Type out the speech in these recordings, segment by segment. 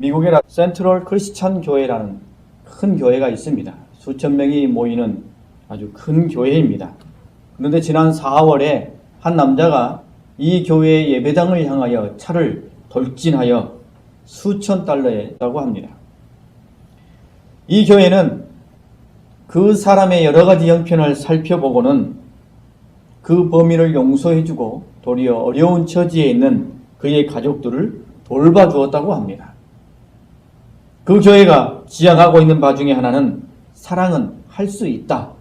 미국의 센트럴 크리스찬 교회라는 큰 교회가 있습니다. 수천 명이 모이는 아주 큰 교회입니다. 그런데 지난 4월에 한 남자가 이 교회의 예배당을 향하여 차를 돌진하여 수천 달러에 했다고 합니다. 이 교회는 그 사람의 여러 가지 형편을 살펴보고는 그 범인을 용서해주고 도리어 어려운 처지에 있는 그의 가족들을 돌봐주었다고 합니다. 그 교회가 지향하고 있는 바 중에 하나는 사랑은 할 수 있다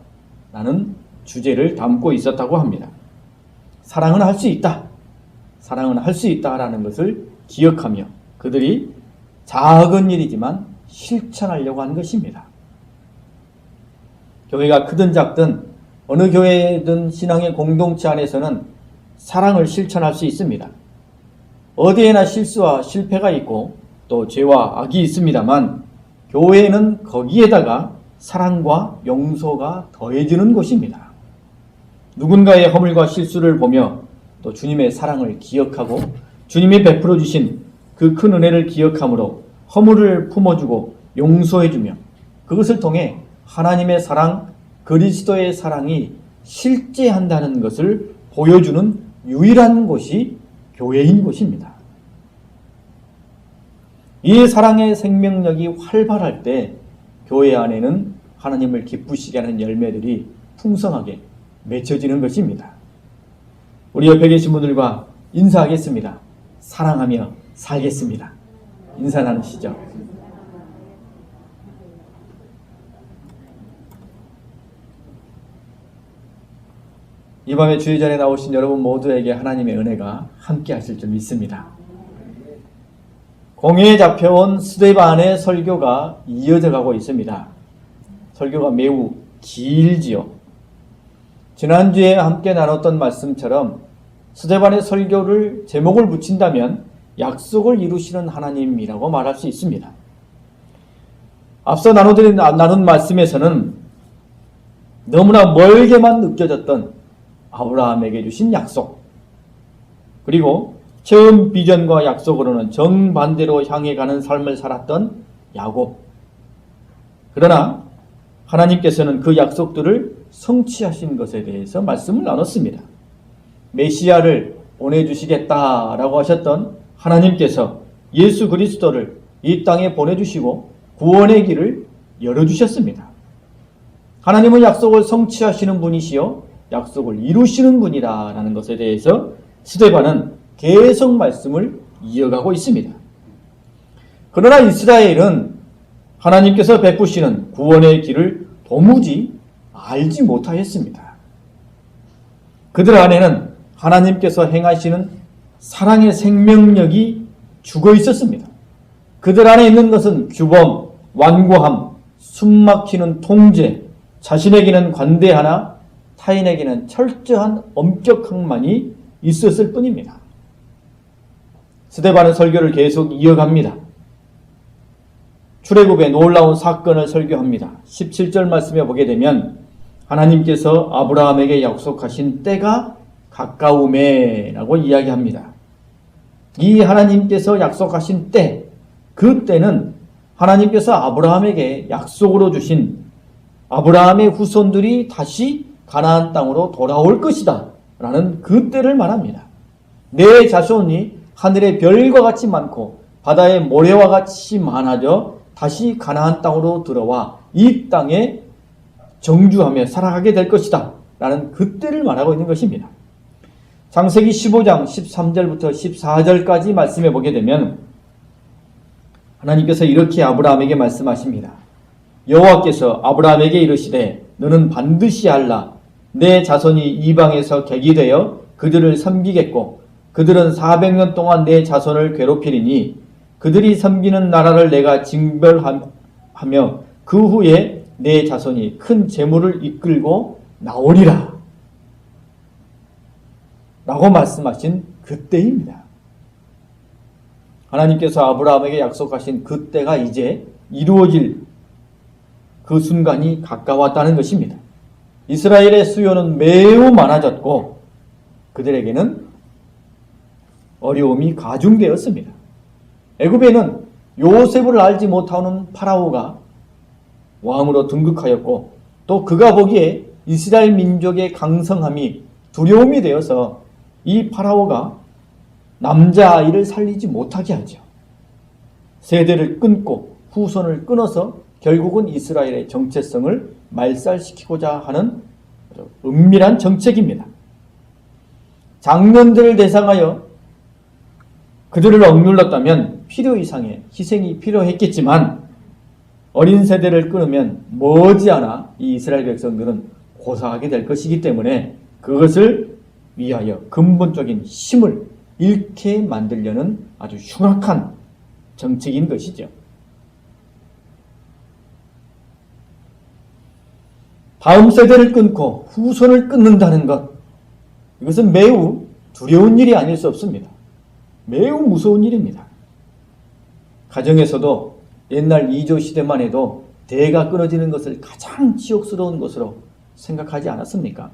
라는 주제를 담고 있었다고 합니다. 사랑은 할 수 있다. 사랑은 할 수 있다라는 것을 기억하며 그들이 작은 일이지만 실천하려고 하는 것입니다. 교회가 크든 작든 어느 교회든 신앙의 공동체 안에서는 사랑을 실천할 수 있습니다. 어디에나 실수와 실패가 있고 또 죄와 악이 있습니다만 교회는 거기에다가 사랑과 용서가 더해지는 곳입니다. 누군가의 허물과 실수를 보며 또 주님의 사랑을 기억하고 주님이 베풀어 주신 그 큰 은혜를 기억함으로 허물을 품어주고 용서해주며 그것을 통해 하나님의 사랑, 그리스도의 사랑이 실제한다는 것을 보여주는 유일한 곳이 교회인 곳입니다. 이 사랑의 생명력이 활발할 때 교회 안에는 하나님을 기쁘시게 하는 열매들이 풍성하게 맺혀지는 것입니다. 우리 옆에 계신 분들과 인사하겠습니다. 사랑하며 살겠습니다. 인사 나누시죠. 이 밤에 주의 전에 나오신 여러분 모두에게 하나님의 은혜가 함께 하실 줄 믿습니다. 공회에 잡혀온 스데반의 설교가 이어져 가고 있습니다. 설교가 매우 길지요. 지난주에 함께 나눴던 말씀처럼 스데반의 설교를 제목을 붙인다면 약속을 이루시는 하나님이라고 말할 수 있습니다. 앞서 나눈 말씀에서는 너무나 멀게만 느껴졌던 아브라함에게 주신 약속, 그리고 처음 비전과 약속으로는 정반대로 향해 가는 삶을 살았던 야곱. 그러나 하나님께서는 그 약속들을 성취하신 것에 대해서 말씀을 나눴습니다. 메시아를 보내주시겠다라고 하셨던 하나님께서 예수 그리스도를 이 땅에 보내주시고 구원의 길을 열어주셨습니다. 하나님은 약속을 성취하시는 분이시요 약속을 이루시는 분이라는 것에 대해서 스데반은 계속 말씀을 이어가고 있습니다. 그러나 이스라엘은 하나님께서 베푸시는 구원의 길을 도무지 알지 못하였습니다. 그들 안에는 하나님께서 행하시는 사랑의 생명력이 죽어 있었습니다. 그들 안에 있는 것은 규범, 완고함, 숨막히는 통제, 자신에게는 관대하나 타인에게는 철저한 엄격함만이 있었을 뿐입니다. 스데반의 설교를 계속 이어갑니다. 출애굽의 놀라운 사건을 설교합니다. 17절 말씀에 보게 되면 하나님께서 아브라함에게 약속하신 때가 가까우매 라고 이야기합니다. 이 하나님께서 약속하신 때, 그 때는 하나님께서 아브라함에게 약속으로 주신 아브라함의 후손들이 다시 가나안 땅으로 돌아올 것이다 라는 그 때를 말합니다. 내 자손이 하늘의 별과 같이 많고 바다의 모래와 같이 많아져 다시 가나안 땅으로 들어와 이 땅에 정주하며 살아가게 될 것이다 라는 그 때를 말하고 있는 것입니다. 창세기 15장 13절부터 14절까지 말씀해 보게 되면 하나님께서 이렇게 아브라함에게 말씀하십니다. 여호와께서 아브라함에게 이르시되 너는 반드시 알라. 내 자손이 이방에서 객이 되어 그들을 섬기겠고 그들은 400년 동안 내 자손을 괴롭히리니 그들이 섬기는 나라를 내가 징벌하며 그 후에 내 자손이 큰 재물을 이끌고 나오리라 라고 말씀하신 그때입니다. 하나님께서 아브라함에게 약속하신 그때가 이제 이루어질 그 순간이 가까웠다는 것입니다. 이스라엘의 수요는 매우 많아졌고 그들에게는 어려움이 가중되었습니다. 애굽에는 요셉을 알지 못하는 파라오가 왕으로 등극하였고 또 그가 보기에 이스라엘 민족의 강성함이 두려움이 되어서 이 파라오가 남자아이를 살리지 못하게 하죠. 세대를 끊고 후손을 끊어서 결국은 이스라엘의 정체성을 말살시키고자 하는 은밀한 정책입니다. 장년들을 대상하여 그들을 억눌렀다면 필요 이상의 희생이 필요했겠지만 어린 세대를 끊으면 머지않아 이 이스라엘 백성들은 고사하게 될 것이기 때문에 그것을 위하여 근본적인 힘을 잃게 만들려는 아주 흉악한 정책인 것이죠. 다음 세대를 끊고 후손을 끊는다는 것, 이것은 매우 두려운 일이 아닐 수 없습니다. 매우 무서운 일입니다. 가정에서도 옛날 이조 시대만 해도 대가 끊어지는 것을 가장 치욕스러운 것으로 생각하지 않았습니까?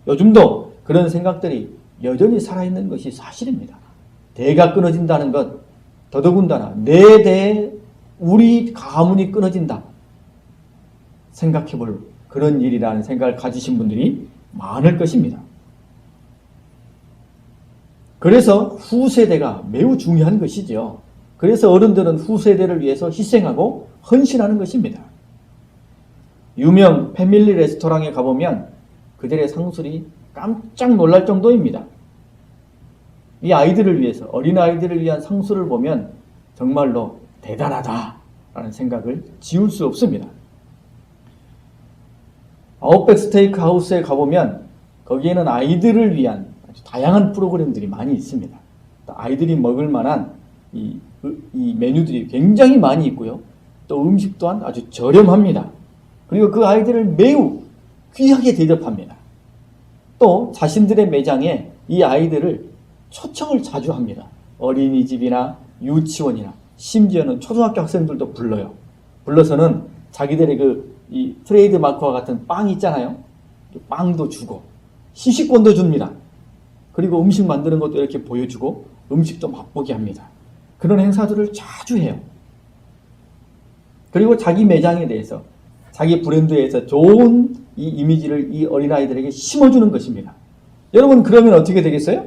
요즘도 그런 생각들이 여전히 살아있는 것이 사실입니다. 대가 끊어진다는 것, 더더군다나 내 대에 우리 가문이 끊어진다 생각해볼 그런 일이라는 생각을 가지신 분들이 많을 것입니다. 그래서 후세대가 매우 중요한 것이죠. 그래서 어른들은 후세대를 위해서 희생하고 헌신하는 것입니다. 유명 패밀리 레스토랑에 가보면 그들의 상술이 깜짝 놀랄 정도입니다. 이 아이들을 위해서, 어린아이들을 위한 상술을 보면 정말로 대단하다라는 생각을 지울 수 없습니다. 아웃백 스테이크 하우스에 가보면 거기에는 아이들을 위한 아주 다양한 프로그램들이 많이 있습니다. 아이들이 먹을 만한 이 메뉴들이 굉장히 많이 있고요. 또 음식 또한 아주 저렴합니다. 그리고 그 아이들을 매우 귀하게 대접합니다. 또 자신들의 매장에 이 아이들을 초청을 자주 합니다. 어린이집이나 유치원이나 심지어는 초등학교 학생들도 불러요. 불러서는 자기들의 이 트레이드 마크와 같은 빵 있잖아요. 빵도 주고 시식권도 줍니다. 그리고 음식 만드는 것도 이렇게 보여주고 음식도 맛보게 합니다. 그런 행사들을 자주 해요. 그리고 자기 매장에 대해서, 자기 브랜드에 대해서 좋은 이 이미지를 이 어린아이들에게 심어주는 것입니다. 여러분, 그러면 어떻게 되겠어요?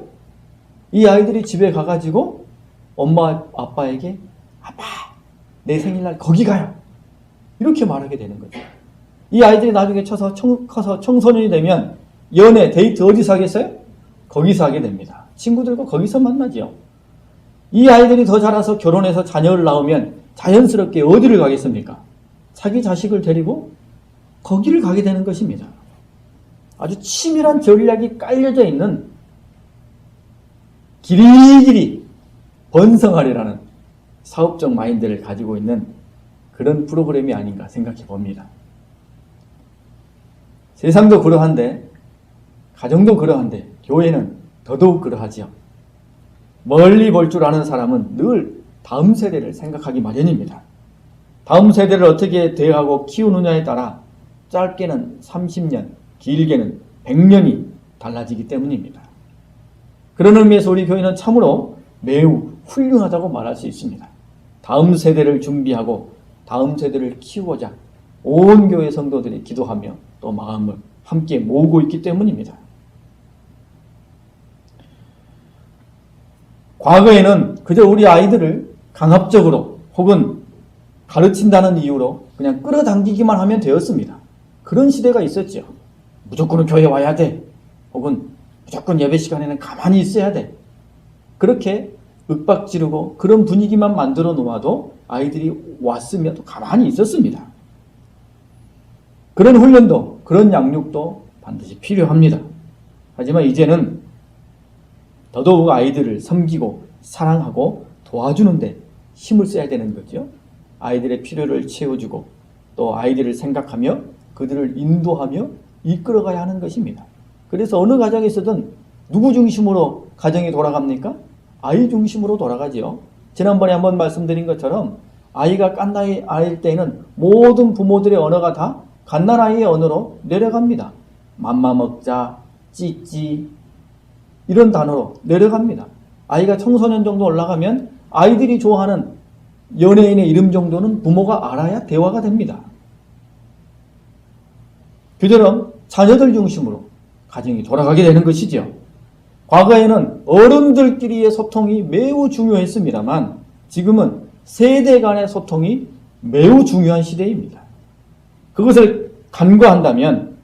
이 아이들이 집에 가가지고 엄마 아빠에게 아빠 내 생일날 거기 가요 이렇게 말하게 되는 거죠. 이 아이들이 나중에 커서 청소년이 되면 연애, 데이트 어디서 하겠어요? 거기서 하게 됩니다. 친구들과 거기서 만나죠. 이 아이들이 더 자라서 결혼해서 자녀를 낳으면 자연스럽게 어디를 가겠습니까? 자기 자식을 데리고 거기를 가게 되는 것입니다. 아주 치밀한 전략이 깔려져 있는, 길이길이 번성하리라는 사업적 마인드를 가지고 있는 그런 프로그램이 아닌가 생각해 봅니다. 세상도 그러한데, 가정도 그러한데, 교회는 더더욱 그러하지요. 멀리 볼 줄 아는 사람은 늘 다음 세대를 생각하기 마련입니다. 다음 세대를 어떻게 대하고 키우느냐에 따라 짧게는 30년, 길게는 100년이 달라지기 때문입니다. 그런 의미에서 우리 교회는 참으로 매우 훌륭하다고 말할 수 있습니다. 다음 세대를 준비하고 다음 세대를 키우고자 온 교회 성도들이 기도하며 또 마음을 함께 모으고 있기 때문입니다. 과거에는 그저 우리 아이들을 강압적으로 혹은 가르친다는 이유로 그냥 끌어당기기만 하면 되었습니다. 그런 시대가 있었죠. 무조건 교회 와야 돼. 혹은 무조건 예배 시간에는 가만히 있어야 돼. 그렇게 윽박지르고 그런 분위기만 만들어 놓아도 아이들이 왔으면 또 가만히 있었습니다. 그런 훈련도, 그런 양육도 반드시 필요합니다. 하지만 이제는 더더욱 아이들을 섬기고 사랑하고 도와주는데 힘을 써야 되는 거죠. 아이들의 필요를 채워주고 또 아이들을 생각하며 그들을 인도하며 이끌어가야 하는 것입니다. 그래서 어느 가정에서든 누구 중심으로 가정이 돌아갑니까? 아이 중심으로 돌아가지요. 지난번에 한번 말씀드린 것처럼 아이가 갓나이일 때에는 모든 부모들의 언어가 다 갓난아이의 언어로 내려갑니다. 맘마 먹자, 찌찌 이런 단어로 내려갑니다. 아이가 청소년 정도 올라가면 아이들이 좋아하는 연예인의 이름 정도는 부모가 알아야 대화가 됩니다. 그처럼 자녀들 중심으로 가정이 돌아가게 되는 것이죠. 과거에는 어른들끼리의 소통이 매우 중요했습니다만 지금은 세대 간의 소통이 매우 중요한 시대입니다. 그것을 간과한다면,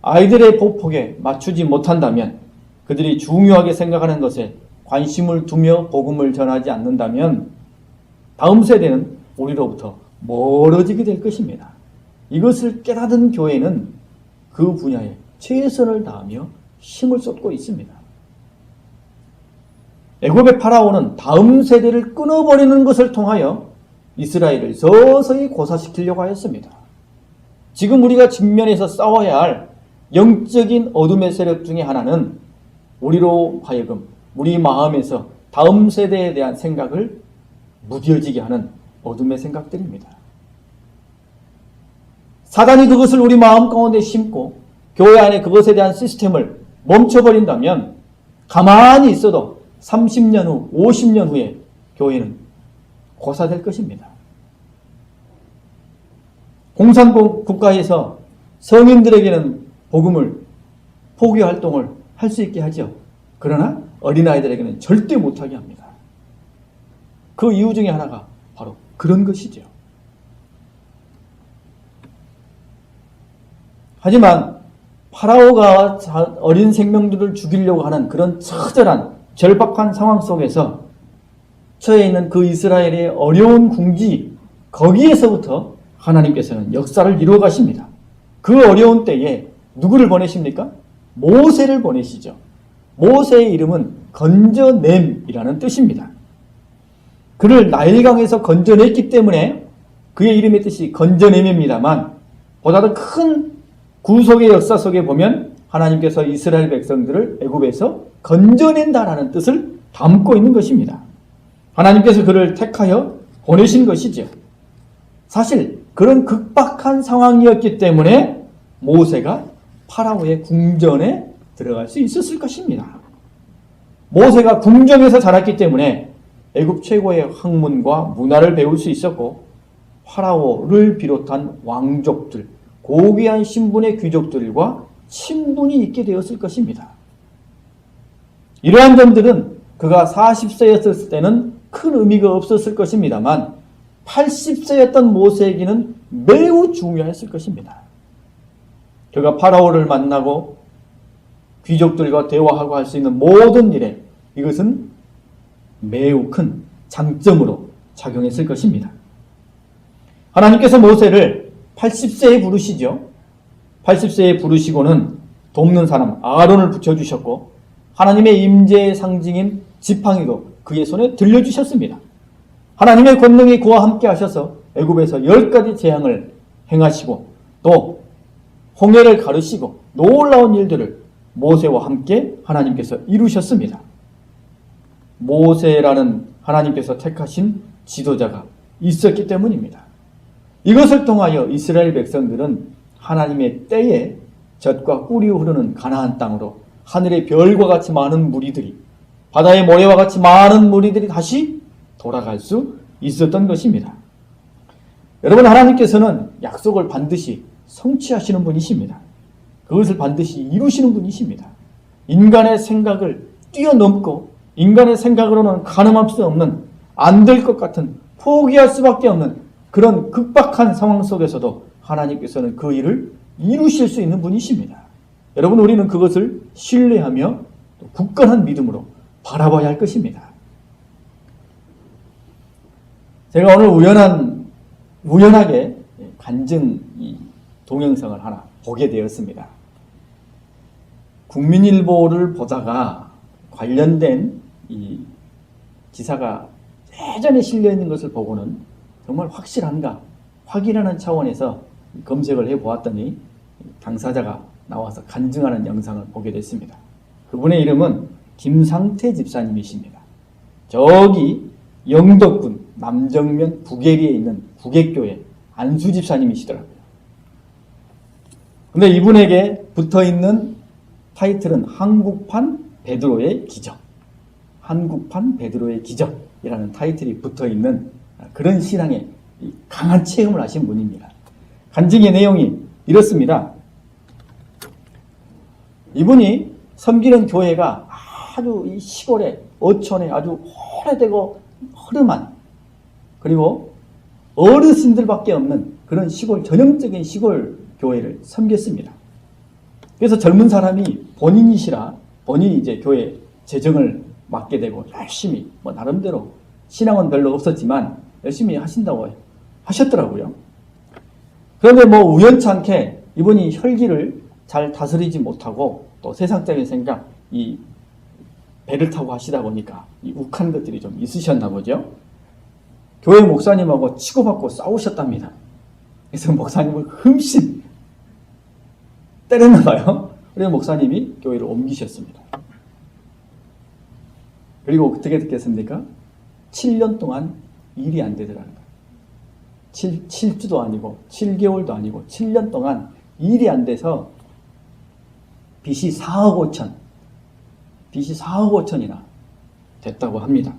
아이들의 보폭에 맞추지 못한다면, 그들이 중요하게 생각하는 것에 관심을 두며 복음을 전하지 않는다면 다음 세대는 우리로부터 멀어지게 될 것입니다. 이것을 깨닫은 교회는 그 분야에 최선을 다하며 힘을 쏟고 있습니다. 애굽의 파라오는 다음 세대를 끊어버리는 것을 통하여 이스라엘을 서서히 고사시키려고 하였습니다. 지금 우리가 직면해서 싸워야 할 영적인 어둠의 세력 중에 하나는 우리로 하여금 우리 마음에서 다음 세대에 대한 생각을 무뎌지게 하는 어둠의 생각들입니다. 사단이 그것을 우리 마음 가운데 심고 교회 안에 그것에 대한 시스템을 멈춰버린다면 가만히 있어도 30년 후, 50년 후에 교회는 고사될 것입니다. 공산국 국가에서 성인들에게는 복음을 포교 활동을 할 수 있게 하죠. 그러나 어린아이들에게는 절대 못하게 합니다. 그 이유 중에 하나가 바로 그런 것이죠. 하지만 파라오가 어린 생명들을 죽이려고 하는 그런 처절한 절박한 상황 속에서 처해 있는 그 이스라엘의 어려운 궁지, 거기에서부터 하나님께서는 역사를 이루어 가십니다. 그 어려운 때에 누구를 보내십니까? 모세를 보내시죠. 모세의 이름은 건져냄이라는 뜻입니다. 그를 나일강에서 건져냈기 때문에 그의 이름의 뜻이 건져냄입니다만, 보다 더 큰 구속의 역사 속에 보면 하나님께서 이스라엘 백성들을 애굽에서 건져낸다라는 뜻을 담고 있는 것입니다. 하나님께서 그를 택하여 보내신 것이죠. 사실 그런 극박한 상황이었기 때문에 모세가 파라오의 궁전에 들어갈 수 있었을 것입니다. 모세가 궁정에서 자랐기 때문에 애굽 최고의 학문과 문화를 배울 수 있었고, 파라오를 비롯한 왕족들, 고귀한 신분의 귀족들과 친분이 있게 되었을 것입니다. 이러한 점들은 그가 40세였을 때는 큰 의미가 없었을 것입니다만 80세였던 모세에게는 매우 중요했을 것입니다. 그가 파라오를 만나고 귀족들과 대화하고 할 수 있는 모든 일에 이것은 매우 큰 장점으로 작용했을 것입니다. 하나님께서 모세를 80세에 부르시죠. 80세에 부르시고는 돕는 사람 아론을 붙여주셨고, 하나님의 임재의 상징인 지팡이도 그의 손에 들려주셨습니다. 하나님의 권능이 그와 함께 하셔서 애굽에서 10가지 재앙을 행하시고 또 홍해를 가르시고 놀라운 일들을 모세와 함께 하나님께서 이루셨습니다. 모세라는 하나님께서 택하신 지도자가 있었기 때문입니다. 이것을 통하여 이스라엘 백성들은 하나님의 때에 젖과 꿀이 흐르는 가나안 땅으로 하늘의 별과 같이 많은 무리들이, 바다의 모래와 같이 많은 무리들이 다시 돌아갈 수 있었던 것입니다. 여러분, 하나님께서는 약속을 반드시 성취하시는 분이십니다. 그것을 반드시 이루시는 분이십니다. 인간의 생각을 뛰어넘고 인간의 생각으로는 가늠할 수 없는, 안 될 것 같은, 포기할 수밖에 없는 그런 극박한 상황 속에서도 하나님께서는 그 일을 이루실 수 있는 분이십니다. 여러분, 우리는 그것을 신뢰하며 또 굳건한 믿음으로 바라봐야 할 것입니다. 제가 오늘 우연하게 간증 동영상을 하나 보게 되었습니다. 국민일보를 보다가 관련된 이 기사가 예전에 실려 있는 것을 보고는 정말 확실한가 확인하는 차원에서 검색을 해보았더니 당사자가 나와서 간증하는 영상을 보게 됐습니다. 그분의 이름은 김상태 집사님이십니다. 저기 영덕군 남정면 부계리에 있는 부계교회 안수 집사님이시더라고요. 근데 이분에게 붙어있는 타이틀은 한국판 베드로의 기적, 한국판 베드로의 기적이라는 타이틀이 붙어있는 그런 신앙에 강한 체험을 하신 분입니다. 간증의 내용이 이렇습니다. 이분이 섬기는 교회가 아주 이 시골에 어촌에 아주 오래되고 허름한, 그리고 어르신들밖에 없는 그런 시골, 전형적인 시골 교회를 섬겼습니다. 그래서 젊은 사람이 본인이시라 본인이 이제 교회 재정을 맡게 되고 열심히 나름대로 신앙은 별로 없었지만 열심히 하신다고 하셨더라고요. 그런데 우연찮게 이분이 혈기를 잘 다스리지 못하고 또 세상적인 생각, 이 배를 타고 하시다 보니까 이 욱한 것들이 좀 있으셨나 보죠. 교회 목사님하고 치고받고 싸우셨답니다. 그래서 목사님을 흠씬 때렸나 봐요. 그래서 목사님이 교회를 옮기셨습니다. 그리고 어떻게 됐겠습니까? 7년 동안 일이 안 되더라는 거예요. 7주도 아니고 7개월도 아니고 7년 동안 일이 안 돼서 빚이 4억 5천이나 됐다고 합니다.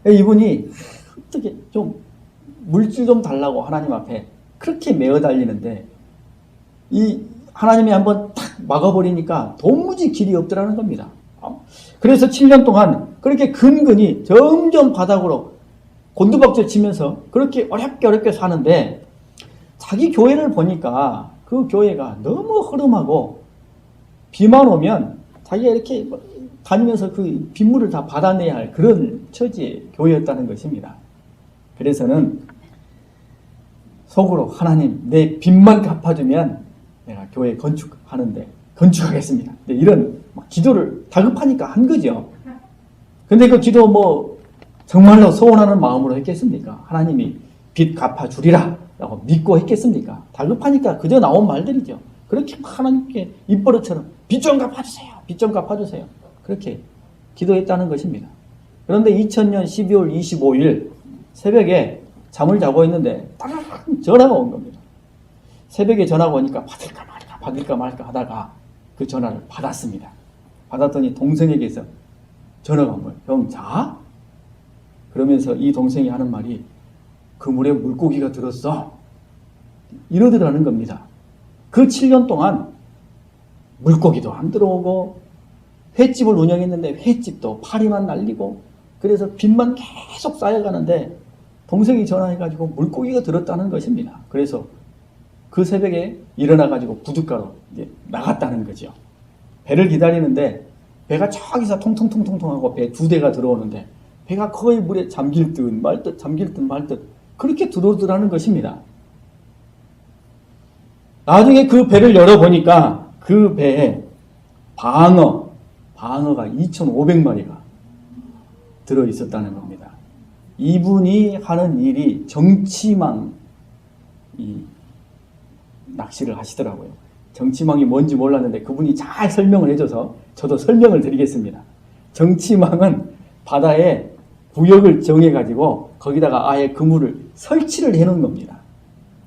이분이 어떻게 좀 물질 좀 달라고 하나님 앞에 그렇게 매어 달리는데 이 하나님이 한번 탁 막아버리니까 도무지 길이 없더라는 겁니다. 그래서 7년 동안 그렇게 근근히 점점 바닥으로 곤두박질 치면서 그렇게 어렵게 사는데 자기 교회를 보니까 그 교회가 너무 흐름하고 비만 오면 자기가 이렇게 다니면서 그 빗물을 다 받아내야 할 그런 처지의 교회였다는 것입니다. 그래서는 속으로 하나님 내 빚만 갚아주면 내가 교회 건축하겠습니다. 이런 기도를 다급하니까 한 거죠. 근데 그 기도 정말로 소원하는 마음으로 했겠습니까? 하나님이 빚 갚아주리라 라고 믿고 했겠습니까? 다급하니까 그저 나온 말들이죠. 그렇게 하나님께 입버릇처럼 빚 좀 갚아주세요. 빚 좀 갚아주세요. 그렇게 기도했다는 것입니다. 그런데 2000년 12월 25일 새벽에 잠을 자고 있는데 따라락 전화가 온 겁니다. 새벽에 전화가 오니까 받을까 말까 하다가 그 전화를 받았습니다. 받았더니 동생에게서 전화가 온 거예요. 형 자? 그러면서 이 동생이 하는 말이 그물에 물고기가 들었어. 이러더라는 겁니다. 그 7년 동안 물고기도 안 들어오고 횟집을 운영했는데 횟집도 파리만 날리고 그래서 빚만 계속 쌓여가는데 동생이 전화해가지고 물고기가 들었다는 것입니다. 그래서 그 새벽에 일어나가지고 부둣가로 이제 나갔다는 거죠. 배를 기다리는데 배가 저기서 통통통통 하고 배 2대가 들어오는데 배가 거의 물에 잠길 듯 말 듯 그렇게 들어오더라는 것입니다. 나중에 그 배를 열어보니까 그 배에 방어가 2,500마리가 들어있었다는 겁니다. 이분이 하는 일이 정치망 낚시를 하시더라고요. 정치망이 뭔지 몰랐는데 그분이 잘 설명을 해줘서 저도 설명을 드리겠습니다. 정치망은 바다에 구역을 정해가지고 거기다가 아예 그물을 설치를 해놓은 겁니다.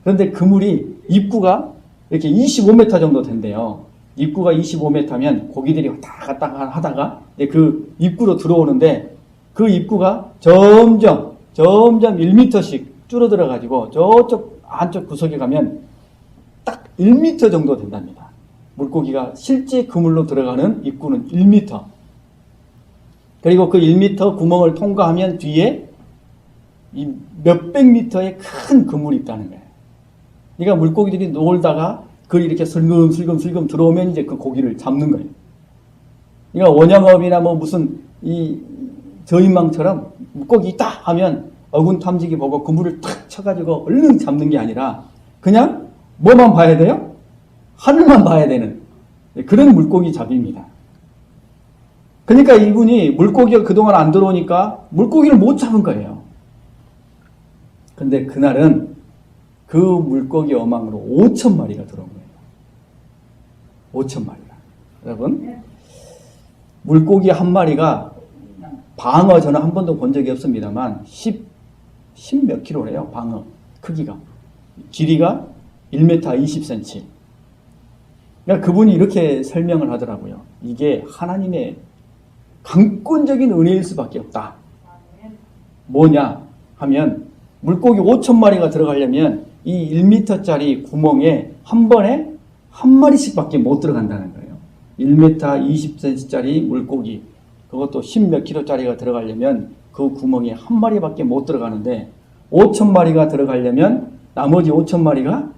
그런데 그물이 입구가 이렇게 25m 정도 된대요. 입구가 25m면 고기들이 왔다 갔다 하다가 그 입구로 들어오는데 그 입구가 점점 1m씩 줄어들어 가지고 저쪽 안쪽 구석에 가면 딱 1m 정도 된답니다. 물고기가 실제 그물로 들어가는 입구는 1m. 그리고 그 1m 구멍을 통과하면 뒤에 이 몇백 미터의 큰 그물이 있다는 거예요. 그러니까 물고기들이 놀다가 그걸 이렇게 슬금슬금 들어오면 이제 그 고기를 잡는 거예요. 그러니까 원양어업이나 무슨 이 저인망처럼 물고기 있다 하면 어군 탐지기 보고 그물을 탁 쳐가지고 얼른 잡는 게 아니라 그냥 뭐만 봐야 돼요? 하늘만 봐야 되는 그런 물고기 잡입니다. 그러니까 이분이 물고기가 그동안 안 들어오니까 물고기를 못 잡은 거예요. 근데 그날은 그 물고기 어망으로 5,000마리가 들어온 거예요. 5,000마리가. 여러분, 물고기 한 마리가 방어 저는 한 번도 본 적이 없습니다만 10 몇 킬로래요. 방어 크기가. 길이가 1m 20cm. 그러니까 그분이 이렇게 설명을 하더라고요. 이게 하나님의 강권적인 은혜일 수밖에 없다. 뭐냐 하면 물고기 5,000마리가 들어가려면 이 1m짜리 구멍에 한 번에 한 마리씩밖에 못 들어간다는 거예요. 1m 20cm짜리 물고기, 그것도 10몇 킬로짜리가 들어가려면 그 구멍에 한 마리밖에 못 들어가는데 5,000마리가 들어가려면 나머지 5,000마리가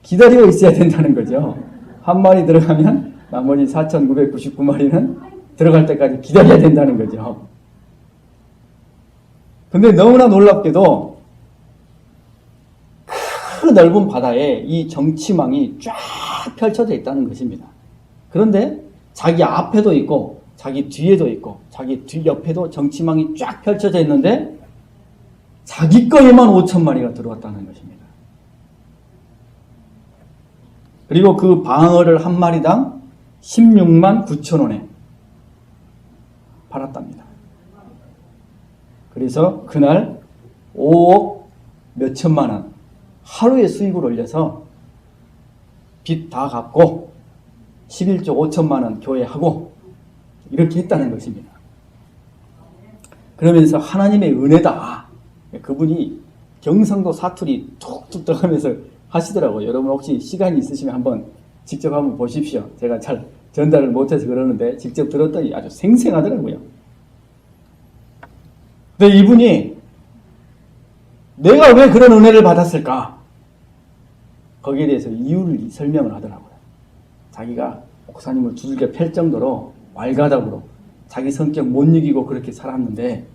기다리고 있어야 된다는 거죠. 한 마리 들어가면 나머지 4,999마리는 들어갈 때까지 기다려야 된다는 거죠. 근데 너무나 놀랍게도 그 넓은 바다에 이 정치망이 쫙 펼쳐져 있다는 것입니다. 그런데 자기 앞에도 있고 자기 뒤에도 있고 자기 뒤 옆에도 정치망이 쫙 펼쳐져 있는데 자기 거에만 5,000마리가 들어왔다는 것입니다. 그리고 그 방어를 한 마리당 16만 9천 원에 팔았답니다. 그래서 그날 5억 몇천만 원 하루에 수익을 올려서 빚 다 갚고 11조 5천만 원 교회하고 이렇게 했다는 것입니다. 그러면서 하나님의 은혜다. 그분이 경상도 사투리 툭툭 들어가면서 하시더라고요. 여러분 혹시 시간이 있으시면 한번 직접 한번 보십시오. 제가 잘 전달을 못해서 그러는데 직접 들었더니 아주 생생하더라고요. 근데 이분이 내가 왜 그런 은혜를 받았을까? 거기에 대해서 이유를 설명을 하더라고요. 자기가 목사님을 두들겨 팰 정도로 왈가닥으로 자기 성격 못 이기고 그렇게 살았는데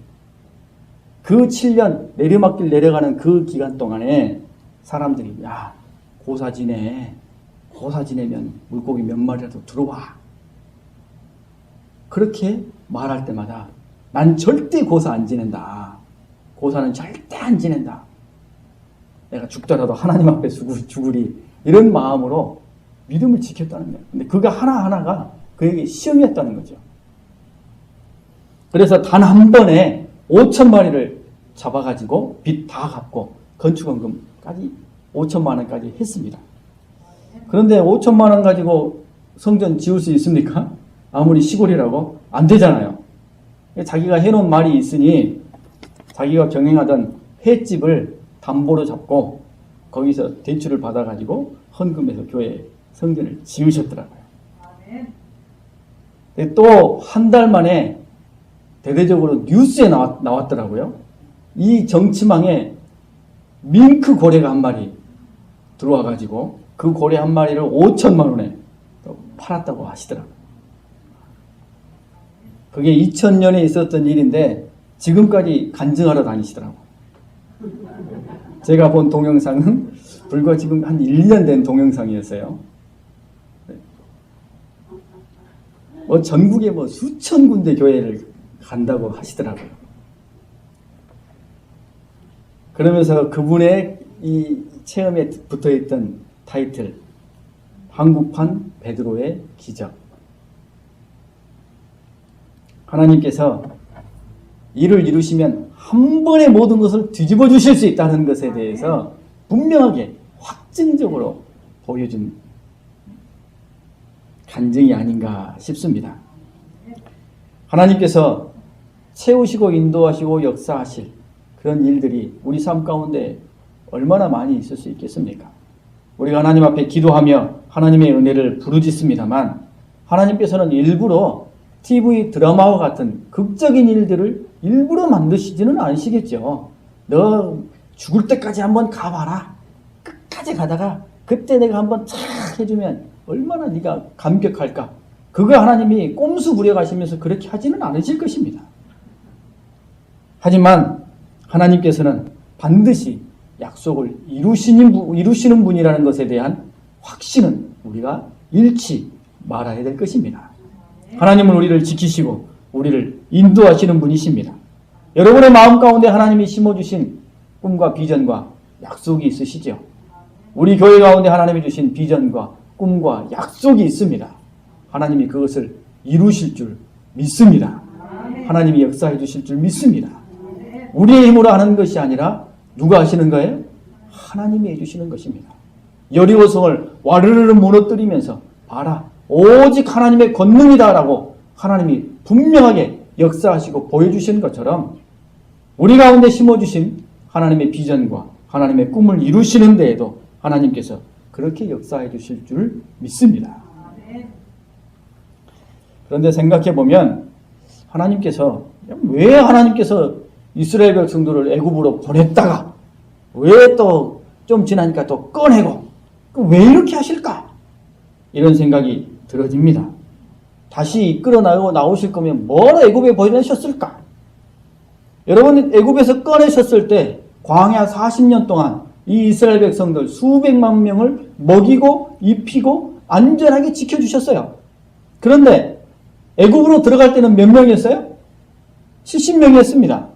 그 7년 내리막길 내려가는 그 기간 동안에 사람들이 야 고사 지내, 고사 지내면 물고기 몇 마리라도 들어와, 그렇게 말할 때마다 난 절대 고사 안 지낸다, 고사는 절대 안 지낸다, 내가 죽더라도 하나님 앞에 죽으리, 이런 마음으로 믿음을 지켰다는 거예요. 근데 그거 하나하나가 그에게 시험이었다는 거죠. 그래서 단 한 번에 5,000마리를 잡아가지고 빚 다 갚고 건축원금까지 5천만 원까지 했습니다. 그런데 5천만 원 가지고 성전 지을 수 있습니까? 아무리 시골이라고 안 되잖아요. 자기가 해놓은 말이 있으니 자기가 경영하던 횟집을 담보로 잡고 거기서 대출을 받아가지고 헌금해서 교회 성전을 지으셨더라고요. 또 한 달 만에 대대적으로 뉴스에 나왔더라고요. 이 정치망에 밍크 고래가 한 마리 들어와가지고 그 고래 한 마리를 5천만 원에 팔았다고 하시더라고요. 그게 2000년에 있었던 일인데 지금까지 간증하러 다니시더라고요. 제가 본 동영상은 불과 지금 한 1년 된 동영상이었어요. 전국에 수천 군데 교회를 간다고 하시더라고요. 그러면서 그분의 이 체험에 붙어있던 타이틀, 한국판 베드로의 기적. 하나님께서 일을 이루시면 한 번에 모든 것을 뒤집어 주실 수 있다는 것에 대해서 분명하게 확증적으로 보여준 간증이 아닌가 싶습니다. 하나님께서 채우시고 인도하시고 역사하실 그런 일들이 우리 삶 가운데 얼마나 많이 있을 수 있겠습니까? 우리가 하나님 앞에 기도하며 하나님의 은혜를 부르짖습니다만 하나님께서는 일부러 TV 드라마와 같은 극적인 일들을 일부러 만드시지는 않으시겠죠. 너 죽을 때까지 한번 가봐라. 끝까지 가다가 그때 내가 한번 착 해주면 얼마나 네가 감격할까. 그거 하나님이 꼼수 부려가시면서 그렇게 하지는 않으실 것입니다. 하지만 하나님께서는 반드시 약속을 이루시는 분이라는 것에 대한 확신은 우리가 잃지 말아야 될 것입니다. 하나님은 우리를 지키시고 우리를 인도하시는 분이십니다. 여러분의 마음 가운데 하나님이 심어주신 꿈과 비전과 약속이 있으시죠? 우리 교회 가운데 하나님이 주신 비전과 꿈과 약속이 있습니다. 하나님이 그것을 이루실 줄 믿습니다. 하나님이 역사해 주실 줄 믿습니다. 우리의 힘으로 하는 것이 아니라 누가 하시는 거예요? 하나님이 해주시는 것입니다. 여리고성을 와르르 무너뜨리면서 봐라, 오직 하나님의 권능이다라고 하나님이 분명하게 역사하시고 보여주시는 것처럼 우리 가운데 심어주신 하나님의 비전과 하나님의 꿈을 이루시는 데에도 하나님께서 그렇게 역사해 주실 줄 믿습니다. 그런데 생각해 보면 왜 하나님께서 이스라엘 백성들을 애굽으로 보냈다가 왜 또 좀 지나니까 또 꺼내고 왜 이렇게 하실까? 이런 생각이 들어집니다. 다시 이끌어 나오실 거면 뭐로 애굽에 보내셨을까? 여러분, 애굽에서 꺼내셨을 때 광야 40년 동안 이 이스라엘 백성들 수백만 명을 먹이고 입히고 안전하게 지켜주셨어요. 그런데 애굽으로 들어갈 때는 몇 명이었어요? 70명이었습니다.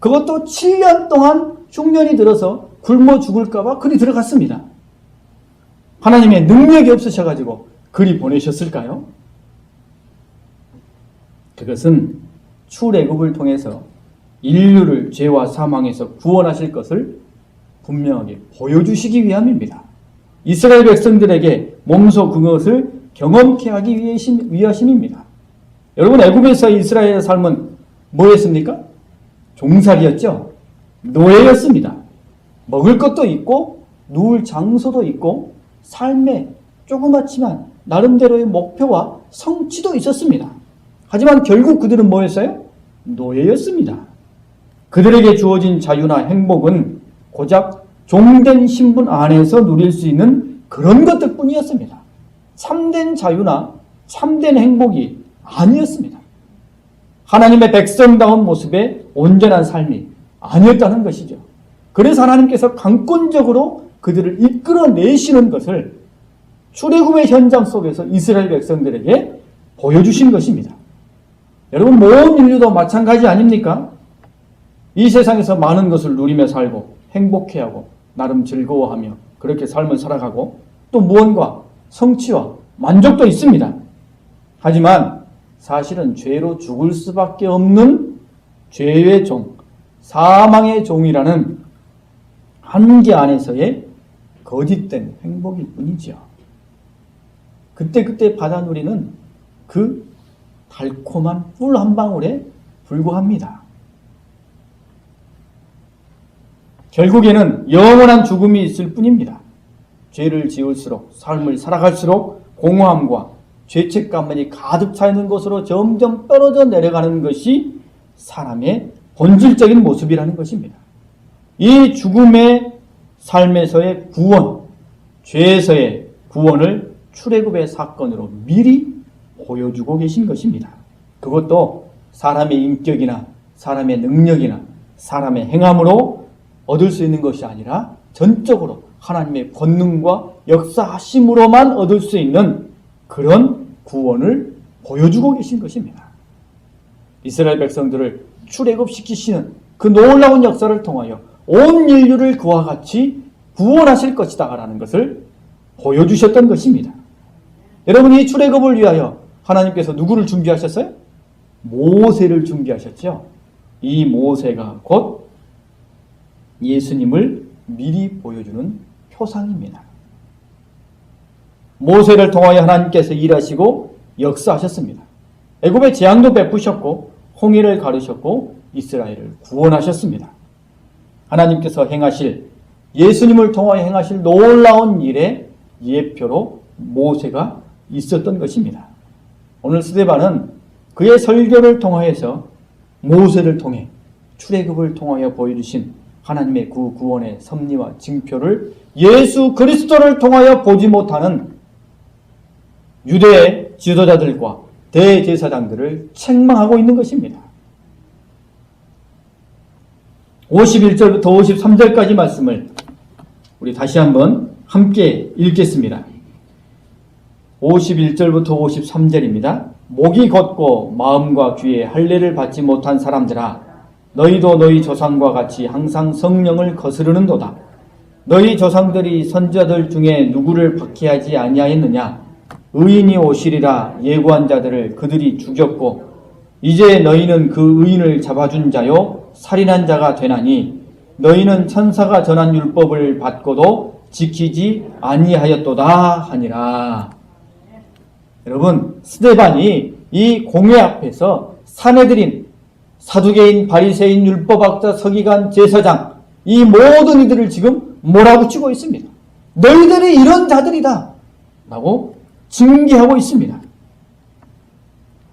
그것도 7년 동안 흉년이 들어서 굶어 죽을까봐 그리 들어갔습니다. 하나님의 능력이 없으셔가지고 그리 보내셨을까요? 그것은 출애굽을 통해서 인류를 죄와 사망에서 구원하실 것을 분명하게 보여주시기 위함입니다. 이스라엘 백성들에게 몸소 그것을 경험케 하기 위하심입니다. 여러분, 애굽에서 이스라엘의 삶은 뭐였습니까? 종살이였죠. 노예였습니다. 먹을 것도 있고 누울 장소도 있고 삶에 조그맣지만 나름대로의 목표와 성취도 있었습니다. 하지만 결국 그들은 뭐였어요? 노예였습니다. 그들에게 주어진 자유나 행복은 고작 종된 신분 안에서 누릴 수 있는 그런 것들 뿐이었습니다. 참된 자유나 참된 행복이 아니었습니다. 하나님의 백성다운 모습의 온전한 삶이 아니었다는 것이죠. 그래서 하나님께서 강권적으로 그들을 이끌어내시는 것을 출애굽의 현장 속에서 이스라엘 백성들에게 보여주신 것입니다. 여러분, 모든 인류도 마찬가지 아닙니까? 이 세상에서 많은 것을 누리며 살고 행복해하고 나름 즐거워하며 그렇게 삶을 살아가고 또 무언가 성취와 만족도 있습니다. 하지만 사실은 죄로 죽을 수밖에 없는 죄의 종, 사망의 종이라는 한계 안에서의 거짓된 행복일 뿐이죠. 그때 받아 누리는 그 달콤한 꿀 한 방울에 불과합니다. 결국에는 영원한 죽음이 있을 뿐입니다. 죄를 지을수록 삶을 살아갈수록 공허함과 죄책감만이 가득 차 있는 곳으로 점점 떨어져 내려가는 것이 사람의 본질적인 모습이라는 것입니다. 이 죽음의 삶에서의 구원, 죄에서의 구원을 출애굽의 사건으로 미리 보여주고 계신 것입니다. 그것도 사람의 인격이나 사람의 능력이나 사람의 행함으로 얻을 수 있는 것이 아니라 전적으로 하나님의 권능과 역사하심으로만 얻을 수 있는 그런 구원을 보여주고 계신 것입니다. 이스라엘 백성들을 출애굽시키시는 그 놀라운 역사를 통하여 온 인류를 그와 같이 구원하실 것이다라는 것을 보여주셨던 것입니다. 여러분, 이 출애굽을 위하여 하나님께서 누구를 준비하셨어요? 모세를 준비하셨죠. 이 모세가 곧 예수님을 미리 보여주는 표상입니다. 모세를 통하여 하나님께서 일하시고 역사하셨습니다. 애굽의 재앙도 베푸셨고 홍해를 가르셨고 이스라엘을 구원하셨습니다. 하나님께서 행하실, 예수님을 통하여 행하실 놀라운 일의 예표로 모세가 있었던 것입니다. 오늘 스데반은 그의 설교를 통하여서 모세를 통해 출애굽을 통하여 보여주신 하나님의 그 구원의 섭리와 징표를 예수 그리스도를 통하여 보지 못하는 유대의 지도자들과 대제사장들을 책망하고 있는 것입니다. 51절부터 53절까지 말씀을 우리 다시 한번 함께 읽겠습니다. 51절부터 53절입니다. 목이 걷고 마음과 귀에 할례를 받지 못한 사람들아, 너희도 너희 조상과 같이 항상 성령을 거스르는도다. 너희 조상들이 선자들 중에 누구를 박해하지 아니하였느냐? 의인이 오시리라 예고한 자들을 그들이 죽였고 이제 너희는 그 의인을 잡아준 자요 살인한 자가 되나니 너희는 천사가 전한 율법을 받고도 지키지 아니하였도다 하니라. 여러분, 스데반이 이 공회 앞에서 사내들인 사두개인, 바리새인, 율법학자, 서기관, 제사장, 이 모든 이들을 지금 몰아붙이고 있습니다. 너희들이 이런 자들이다 라고 징계하고 있습니다.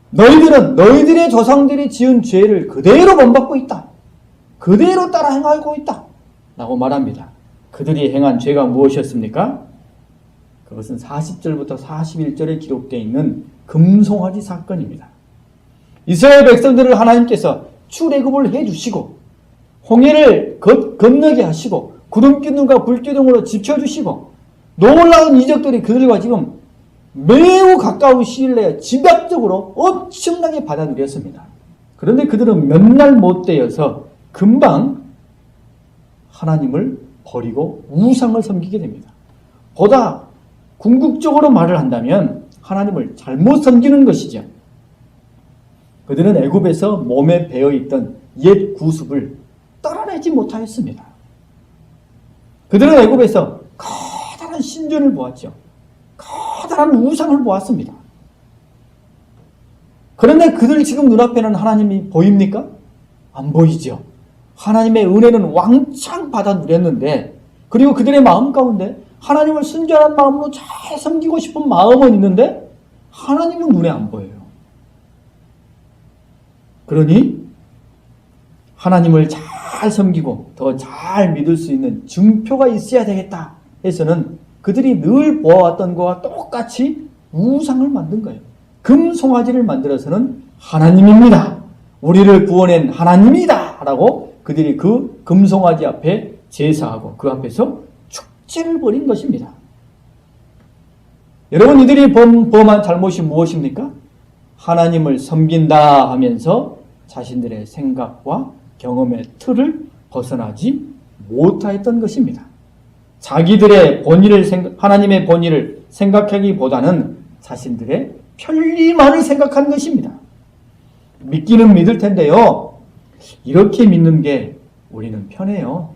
너희들은 너희들의 조상들이 지은 죄를 그대로 본받고 있다. 그대로 따라 행하고 있다 라고 말합니다. 그들이 행한 죄가 무엇이었습니까? 그것은 40절부터 41절에 기록되어 있는 금송아지 사건입니다. 이스라엘 백성들을 하나님께서 출애굽을 해주시고 홍해를 건너게 하시고 구름기둥과 불기둥으로 지켜주시고 놀라운 이적들이 그들과 지금 매우 가까운 시일 내에 집약적으로 엄청나게 받아들였습니다. 그런데 그들은 몇 날 못 되어서 금방 하나님을 버리고 우상을 섬기게 됩니다. 보다 궁극적으로 말을 한다면 하나님을 잘못 섬기는 것이죠. 그들은 애굽에서 몸에 배어있던 옛 구습을 떨어내지 못하였습니다. 그들은 애굽에서 커다란 신전을 보았죠. 커다란 우상을 보았습니다. 그런데 그들 지금 눈앞에는 하나님이 보입니까? 안 보이죠. 하나님의 은혜는 왕창 받아 누렸는데, 그리고 그들의 마음 가운데 하나님을 순전한 마음으로 잘 섬기고 싶은 마음은 있는데 하나님은 눈에 안 보여요. 그러니 하나님을 잘 섬기고 더 잘 믿을 수 있는 증표가 있어야 되겠다 해서는 그들이 늘 보아왔던 것과 똑같이 우상을 만든 거예요. 금송아지를 만들어서는 하나님입니다, 우리를 구원한 하나님이다 라고 그들이 그 금송아지 앞에 제사하고 그 앞에서 축제를 벌인 것입니다. 여러분, 이들이 범한 잘못이 무엇입니까? 하나님을 섬긴다 하면서 자신들의 생각과 경험의 틀을 벗어나지 못하였던 것입니다. 자기들의 본의를 하나님의 본의를 생각하기보다는 자신들의 편리만을 생각한 것입니다. 믿기는 믿을 텐데요, 이렇게 믿는 게 우리는 편해요.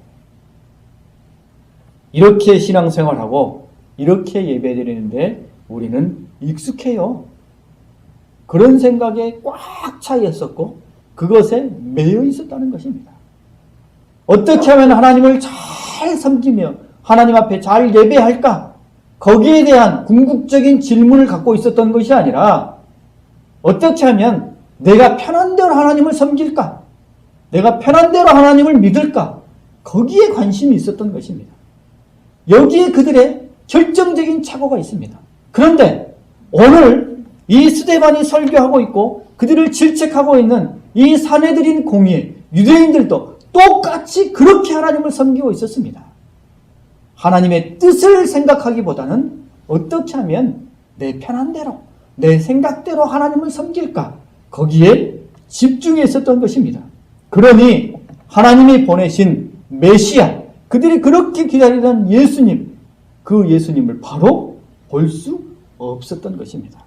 이렇게 신앙생활하고 이렇게 예배드리는데 우리는 익숙해요. 그런 생각에 꽉 차 있었고 그것에 매여 있었다는 것입니다. 어떻게 하면 하나님을 잘 섬기며 하나님 앞에 잘 예배할까? 거기에 대한 궁극적인 질문을 갖고 있었던 것이 아니라 어떻게 하면 내가 편한 대로 하나님을 섬길까? 내가 편한 대로 하나님을 믿을까? 거기에 관심이 있었던 것입니다. 여기에 그들의 결정적인 착오가 있습니다. 그런데 오늘 이 스데반이 설교하고 있고 그들을 질책하고 있는 이 사내들인 공의의 유대인들도 똑같이 그렇게 하나님을 섬기고 있었습니다. 하나님의 뜻을 생각하기보다는 어떻게 하면 내 편한 대로, 내 생각대로 하나님을 섬길까? 거기에 집중해 있었던 것입니다. 그러니 하나님이 보내신 메시아, 그들이 그렇게 기다리던 예수님, 그 예수님을 바로 볼 수 없었던 것입니다.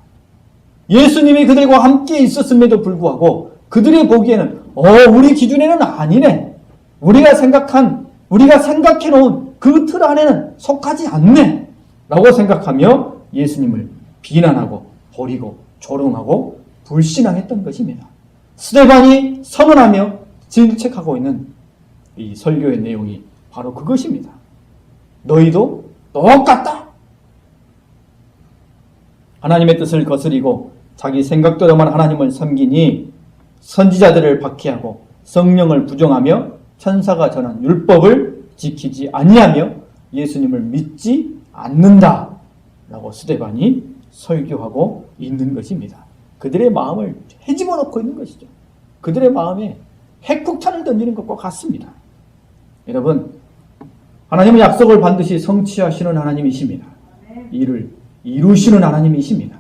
예수님이 그들과 함께 있었음에도 불구하고 그들이 보기에는 우리 기준에는 아니네, 우리가 생각해 놓은 그 틀 안에는 속하지 않네 라고 생각하며 예수님을 비난하고 버리고 조롱하고 불신앙했던 것입니다. 스데반이 선언하며 질책하고 있는 이 설교의 내용이 바로 그것입니다. 너희도 똑같다. 하나님의 뜻을 거스리고 자기 생각대로만 하나님을 섬기니 선지자들을 박해하고 성령을 부정하며 천사가 전한 율법을 지키지 아니하며 예수님을 믿지 않는다 라고 스데반이 설교하고 있는 것입니다. 그들의 마음을 헤집어 놓고 있는 것이죠. 그들의 마음에 핵폭탄을 던지는 것과 같습니다. 여러분, 하나님은 약속을 반드시 성취하시는 하나님이십니다. 이를 이루시는 하나님이십니다.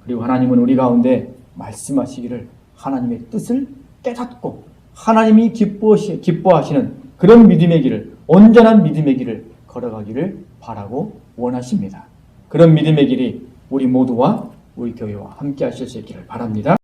그리고 하나님은 우리 가운데 말씀하시기를 하나님의 뜻을 깨닫고 하나님이 기뻐하시는 그런 믿음의 길을, 온전한 믿음의 길을 걸어가기를 바라고 원하십니다. 그런 믿음의 길이 우리 모두와 우리 교회와 함께 하실 수 있기를 바랍니다.